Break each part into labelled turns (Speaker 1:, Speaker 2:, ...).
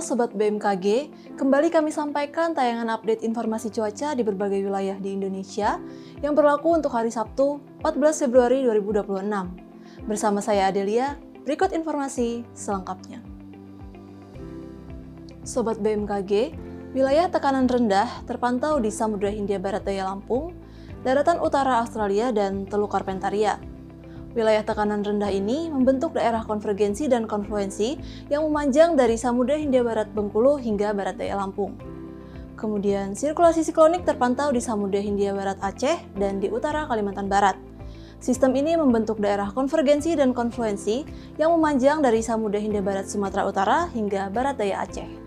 Speaker 1: Sobat BMKG, kembali kami sampaikan tayangan update informasi cuaca di berbagai wilayah di Indonesia yang berlaku untuk hari Sabtu 14 Februari 2026. Bersama saya Adelia, berikut informasi selengkapnya. Sobat BMKG, wilayah tekanan rendah terpantau di Samudra Hindia Barat Daya Lampung, daratan utara Australia, dan Teluk Carpentaria. Wilayah tekanan rendah ini membentuk daerah konvergensi dan konfluensi yang memanjang dari Samudra Hindia Barat Bengkulu hingga Barat Daya Lampung. Kemudian, sirkulasi siklonik terpantau di Samudra Hindia Barat Aceh dan di utara Kalimantan Barat. Sistem ini membentuk daerah konvergensi dan konfluensi yang memanjang dari Samudra Hindia Barat Sumatera Utara hingga Barat Daya Aceh.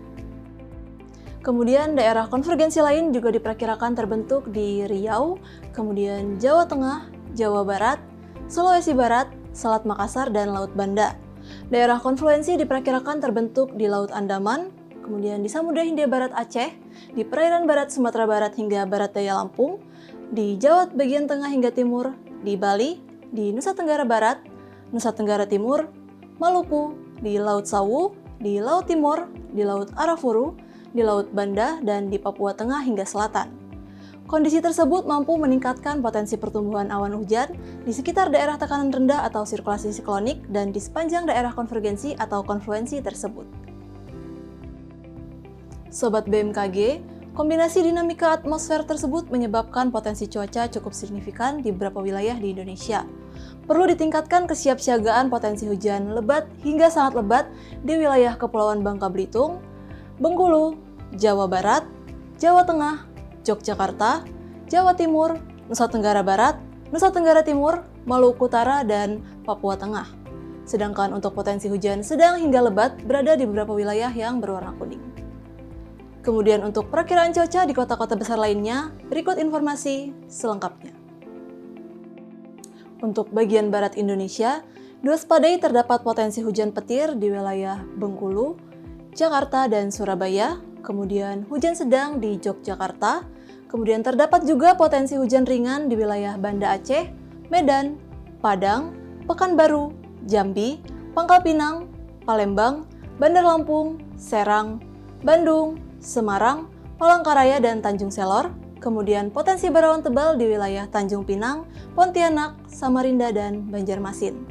Speaker 1: Kemudian daerah konvergensi lain juga diperkirakan terbentuk di Riau, kemudian Jawa Tengah, Jawa Barat, Sulawesi Barat, Selat Makassar, dan Laut Banda. Daerah konfluensi diperkirakan terbentuk di Laut Andaman, kemudian di Samudra Hindia Barat Aceh, di perairan barat Sumatera Barat hingga Barat Daya Lampung, di Jawa bagian tengah hingga timur, di Bali, di Nusa Tenggara Barat, Nusa Tenggara Timur, Maluku, di Laut Sawu, di Laut Timur, di Laut Arafuru, di Laut Banda, dan di Papua Tengah hingga Selatan. Kondisi tersebut mampu meningkatkan potensi pertumbuhan awan hujan di sekitar daerah tekanan rendah atau sirkulasi siklonik dan di sepanjang daerah konvergensi atau konfluensi tersebut. Sobat BMKG, kombinasi dinamika atmosfer tersebut menyebabkan potensi cuaca cukup signifikan di beberapa wilayah di Indonesia. Perlu ditingkatkan kesiapsiagaan potensi hujan lebat hingga sangat lebat di wilayah Kepulauan Bangka Belitung, Bengkulu, Jawa Barat, Jawa Tengah, Yogyakarta, Jawa Timur, Nusa Tenggara Barat, Nusa Tenggara Timur, Maluku Utara, dan Papua Tengah. Sedangkan untuk potensi hujan sedang hingga lebat berada di beberapa wilayah yang berwarna kuning. Kemudian untuk perakiraan cuaca di kota-kota besar lainnya, berikut informasi selengkapnya. Untuk bagian barat Indonesia, diwaspadai terdapat potensi hujan petir di wilayah Bengkulu, Jakarta, dan Surabaya, kemudian hujan sedang di Yogyakarta. Kemudian terdapat juga potensi hujan ringan di wilayah Banda Aceh, Medan, Padang, Pekanbaru, Jambi, Pangkal Pinang, Palembang, Bandar Lampung, Serang, Bandung, Semarang, Palangkaraya, dan Tanjung Selor. Kemudian potensi berawan tebal di wilayah Tanjung Pinang, Pontianak, Samarinda, dan Banjarmasin.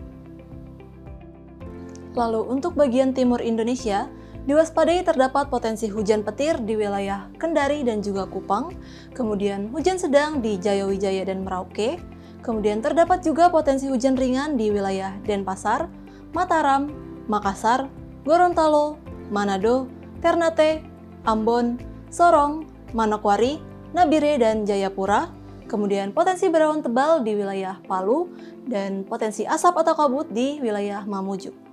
Speaker 1: Lalu untuk bagian timur Indonesia, diwaspadai terdapat potensi hujan petir di wilayah Kendari dan juga Kupang, kemudian hujan sedang di Jayawijaya dan Merauke, kemudian terdapat juga potensi hujan ringan di wilayah Denpasar, Mataram, Makassar, Gorontalo, Manado, Ternate, Ambon, Sorong, Manokwari, Nabire, dan Jayapura, kemudian potensi berawan tebal di wilayah Palu, dan potensi asap atau kabut di wilayah Mamuju.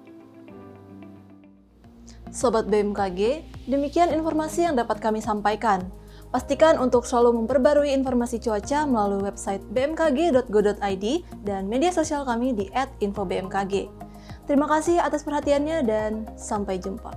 Speaker 1: Sobat BMKG, demikian informasi yang dapat kami sampaikan. Pastikan untuk selalu memperbarui informasi cuaca melalui website bmkg.go.id dan media sosial kami di @infobmkg. Terima kasih atas perhatiannya dan sampai jumpa.